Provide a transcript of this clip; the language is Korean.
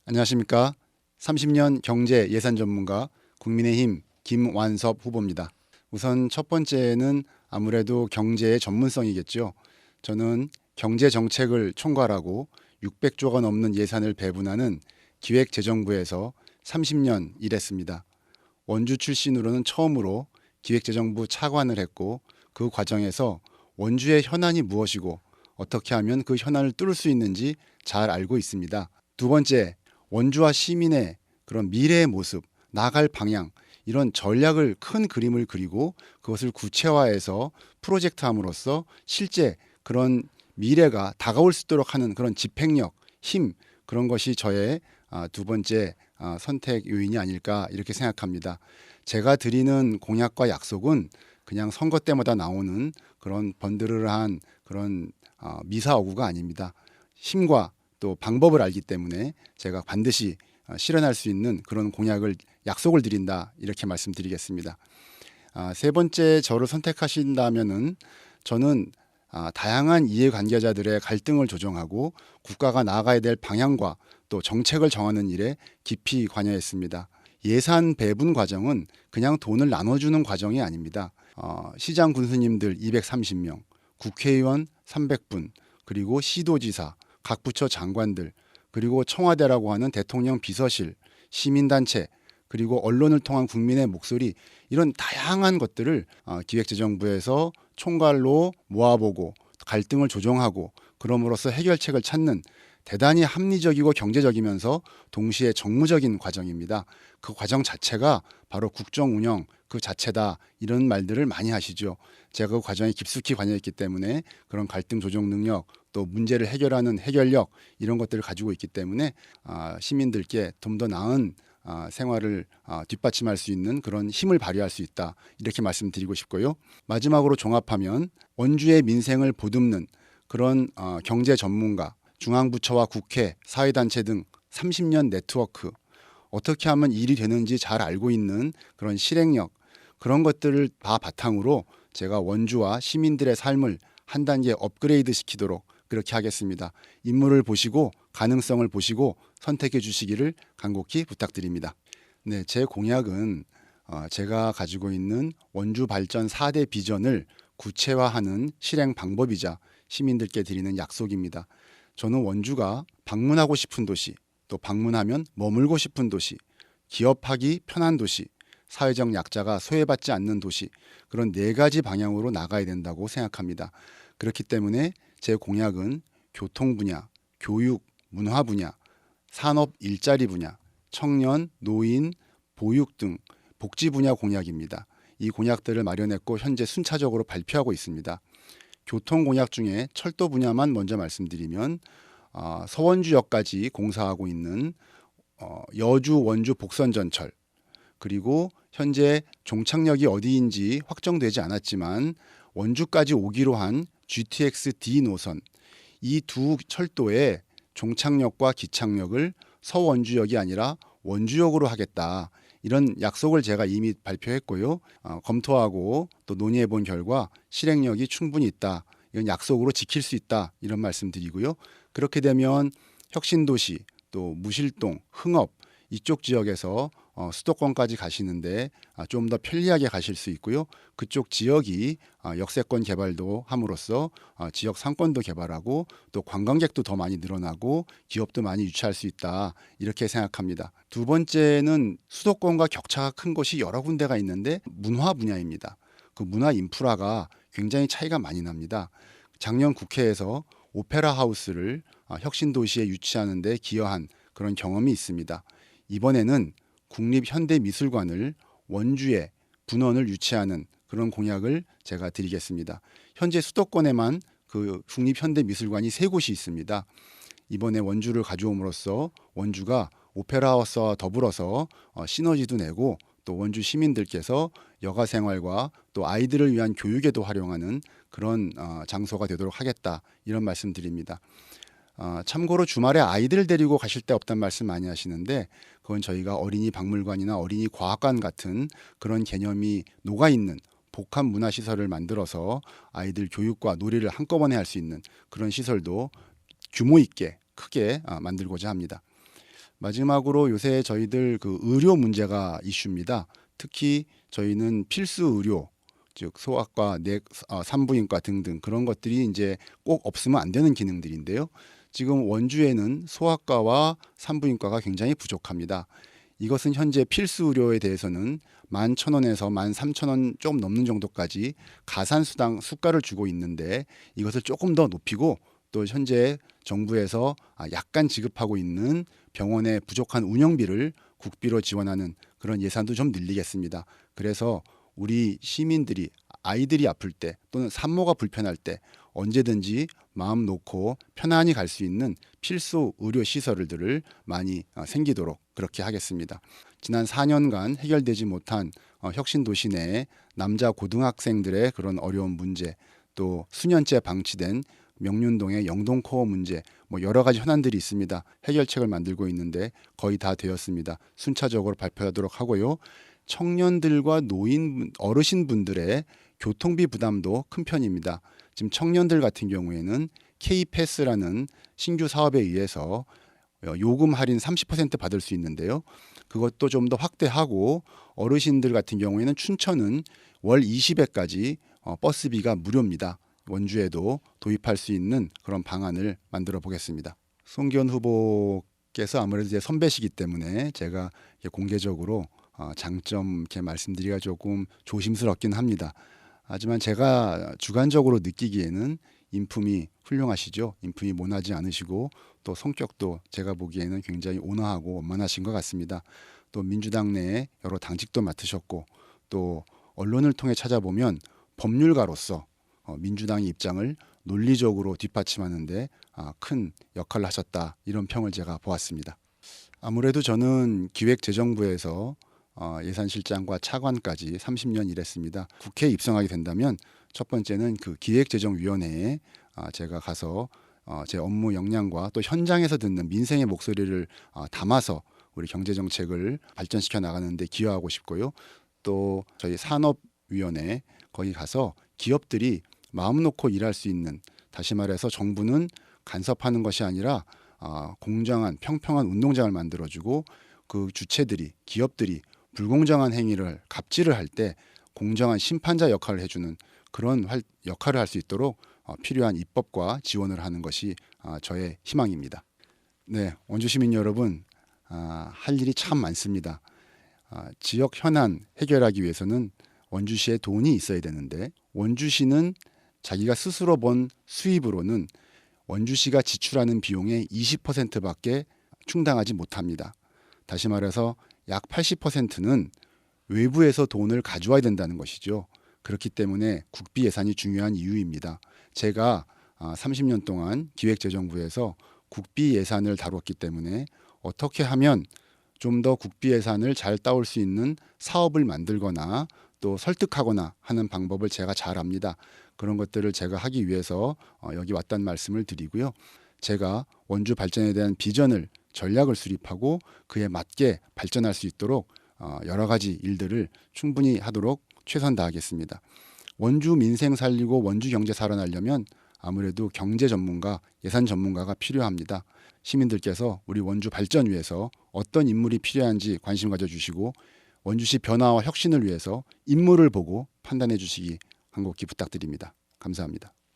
안녕하십니까. 30년 경제 예산 전문가 국민의힘 김완섭 후보입니다. 우선 첫 번째는 아무래도 경제의 전문성이겠죠. 저는 경제 정책을 총괄하고 600조가 넘는 예산을 배분하는 기획재정부에서 30년 일했습니다. 원주 출신으로는 처음으로 기획재정부 차관을 했고 그 과정에서 원주의 현안이 무엇이고 어떻게 하면 그 현안을 뚫을 수 있는지 잘 알고 있습니다. 두 번째, 원주와 시민의 그런 미래의 모습, 나아갈 방향, 이런 전략을 큰 그림을 그리고 그것을 구체화해서 프로젝트함으로써 실제 그런 미래가 다가올 수 있도록 하는 그런 집행력, 힘, 그런 것이 저의 두 번째 선택 요인이 아닐까 이렇게 생각합니다. 제가 드리는 공약과 약속은 그냥 선거 때마다 나오는 그런 번드르르한 그런 미사오구가 아닙니다. 힘과 또 방법을 알기 때문에 제가 반드시 실현할 수 있는 그런 공약을 약속을 드린다 이렇게 말씀드리겠습니다. 세 번째 저를 선택하신다면은 저는 다양한 이해관계자들의 갈등을 조정하고 국가가 나아가야 될 방향과 또 정책을 정하는 일에 깊이 관여했습니다. 예산 배분 과정은 그냥 돈을 나눠주는 과정이 아닙니다. 시장 군수님들 230명, 국회의원 300분, 그리고 시도지사, 각 부처 장관들, 그리고 청와대라고 하는 대통령 비서실, 시민단체, 그리고 언론을 통한 국민의 목소리, 이런 다양한 것들을 기획재정부에서 총괄로 모아보고 갈등을 조정하고 그럼으로써 해결책을 찾는 대단히 합리적이고 경제적이면서 동시에 정무적인 과정입니다. 그 과정 자체가 바로 국정 운영 그 자체다 이런 말들을 많이 하시죠. 제가 그 과정에 깊숙이 관여했기 때문에 그런 갈등 조정 능력 또 문제를 해결하는 해결력 이런 것들을 가지고 있기 때문에 시민들께 좀 더 나은 생활을 뒷받침할 수 있는 그런 힘을 발휘할 수 있다 이렇게 말씀드리고 싶고요. 마지막으로 종합하면 원주의 민생을 보듬는 그런 경제 전문가, 중앙부처와 국회, 사회단체 등 30년 네트워크, 어떻게 하면 일이 되는지 잘 알고 있는 그런 실행력, 그런 것들을 다 바탕으로 제가 원주와 시민들의 삶을 한 단계 업그레이드 시키도록 그렇게 하겠습니다. 인물을 보시고 가능성을 보시고 선택해 주시기를 간곡히 부탁드립니다. 네, 제 공약은 제가 가지고 있는 원주 발전 4대 비전을 구체화하는 실행 방법이자 시민들께 드리는 약속입니다. 저는 원주가 방문하고 싶은 도시, 또 방문하면 머물고 싶은 도시, 기업하기 편한 도시, 사회적 약자가 소외받지 않는 도시, 그런 네 가지 방향으로 나가야 된다고 생각합니다. 그렇기 때문에 제 공약은 교통 분야, 교육, 문화 분야, 산업 일자리 분야, 청년, 노인, 보육 등 복지 분야 공약입니다. 이 공약들을 마련했고 현재 순차적으로 발표하고 있습니다. 교통 공약 중에 철도 분야만 먼저 말씀드리면 서원주역까지 공사하고 있는 여주 원주 복선전철, 그리고 현재 종착역이 어디인지 확정되지 않았지만 원주까지 오기로 한 GTX-D 노선, 이 두 철도의 종착역과 기착역을 서원주역이 아니라 원주역으로 하겠다. 이런 약속을 제가 이미 발표했고요. 검토하고 또 논의해 본 결과 실행력이 충분히 있다. 이런 약속으로 지킬 수 있다. 이런 말씀드리고요. 그렇게 되면 혁신도시, 또 무실동, 흥업 이쪽 지역에서 수도권까지 가시는데 좀 더 편리하게 가실 수 있고요. 그쪽 지역이 역세권 개발도 함으로써 지역 상권도 개발하고 또 관광객도 더 많이 늘어나고 기업도 많이 유치할 수 있다. 이렇게 생각합니다. 두 번째는 수도권과 격차가 큰 곳이 여러 군데가 있는데 문화 분야입니다. 그 문화 인프라가 굉장히 차이가 많이 납니다. 작년 국회에서 오페라 하우스를 혁신도시에 유치하는 데 기여한 그런 경험이 있습니다. 이번에는 국립현대미술관을 원주에 분원을 유치하는 그런 공약을 제가 드리겠습니다. 현재 수도권에만 그 국립현대미술관이 세 곳이 있습니다. 이번에 원주를 가져옴으로써 원주가 오페라 하우스와 더불어서 시너지도 내고 또 원주 시민들께서 여가 생활과 또 아이들을 위한 교육에도 활용하는 그런 장소가 되도록 하겠다 이런 말씀드립니다. 참고로 주말에 아이들 데리고 가실 데 없단 말씀 많이 하시는데 그건 저희가 어린이 박물관이나 어린이 과학관 같은 그런 개념이 녹아있는 복합 문화시설을 만들어서 아이들 교육과 놀이를 한꺼번에 할 수 있는 그런 시설도 규모 있게 크게 만들고자 합니다. 마지막으로 요새 저희들 그 의료 문제가 이슈입니다. 특히 저희는 필수 의료, 즉 소아과, 산부인과 등등 그런 것들이 이제 꼭 없으면 안 되는 기능들인데요. 지금 원주에는 소아과와 산부인과가 굉장히 부족합니다. 이것은 현재 필수 의료에 대해서는 11,000원에서 13,000원 좀 넘는 정도까지 가산수당 수가를 주고 있는데, 이것을 조금 더 높이고 또 현재 정부에서 약간 지급하고 있는 병원의 부족한 운영비를 국비로 지원하는 그런 예산도 좀 늘리겠습니다. 그래서 우리 시민들이 아이들이 아플 때 또는 산모가 불편할 때 언제든지 마음 놓고 편안히 갈 수 있는 필수 의료 시설들을 많이 생기도록 그렇게 하겠습니다. 지난 4년간 해결되지 못한 혁신도시 내에 남자 고등학생들의 그런 어려운 문제, 또 수년째 방치된 명륜동의 영동코어 문제, 여러 가지 현안들이 있습니다. 해결책을 만들고 있는데 거의 다 되었습니다. 순차적으로 발표하도록 하고요. 청년들과 노인, 어르신분들의 교통비 부담도 큰 편입니다. 지금 청년들 같은 경우에는 K패스라는 신규 사업에 의해서 요금 할인 30% 받을 수 있는데요. 그것도 좀 더 확대하고, 어르신들 같은 경우에는 춘천은 월 20회까지 버스비가 무료입니다. 원주에도 도입할 수 있는 그런 방안을 만들어 보겠습니다. 송기현 후보께서 아무래도 제 선배시기 때문에 제가 공개적으로 장점 이렇게 말씀드리기가 조금 조심스럽긴 합니다. 하지만 제가 주관적으로 느끼기에는 인품이 훌륭하시죠. 인품이 모나지 않으시고 또 성격도 제가 보기에는 굉장히 온화하고 원만하신 것 같습니다. 또 민주당 내에 여러 당직도 맡으셨고, 또 언론을 통해 찾아보면 법률가로서 민주당의 입장을 논리적으로 뒷받침하는데 큰 역할을 하셨다, 이런 평을 제가 보았습니다. 아무래도 저는 기획재정부에서 예산실장과 차관까지 30년 일했습니다. 국회에 입성하게 된다면 첫 번째는 그 기획재정위원회에 제가 가서 제 업무 역량과 또 현장에서 듣는 민생의 목소리를 담아서 우리 경제정책을 발전시켜 나가는 데 기여하고 싶고요. 또 저희 산업위원회 거기 가서 기업들이 마음 놓고 일할 수 있는, 다시 말해서 정부는 간섭하는 것이 아니라 공정한 평평한 운동장을 만들어주고, 그 주체들이, 기업들이 불공정한 행위를 갑질을 할 때 공정한 심판자 역할을 해주는 그런 역할을 할 수 있도록 필요한 입법과 지원을 하는 것이 저의 희망입니다. 네, 원주 시민 여러분, 할 일이 참 많습니다. 지역 현안 해결하기 위해서는 원주시에 돈이 있어야 되는데, 원주시는 자기가 스스로 번 수입으로는 원주시가 지출하는 비용의 20%밖에 충당하지 못합니다. 다시 말해서 약 80%는 외부에서 돈을 가져와야 된다는 것이죠. 그렇기 때문에 국비 예산이 중요한 이유입니다. 제가 30년 동안 기획재정부에서 국비 예산을 다뤘기 때문에 어떻게 하면 좀 더 국비 예산을 잘 따올 수 있는 사업을 만들거나 또 설득하거나 하는 방법을 제가 잘 압니다. 그런 것들을 제가 하기 위해서 여기 왔다는 말씀을 드리고요. 제가 원주 발전에 대한 비전을, 전략을 수립하고 그에 맞게 발전할 수 있도록 여러 가지 일들을 충분히 하도록 최선 다하겠습니다. 원주 민생 살리고 원주 경제 살아나려면 아무래도 경제 전문가, 예산 전문가가 필요합니다. 시민들께서 우리 원주 발전 위해서 어떤 인물이 필요한지 관심 가져주시고, 원주시 변화와 혁신을 위해서 인물을 보고 판단해 주시기 간곡히 부탁드립니다. 감사합니다.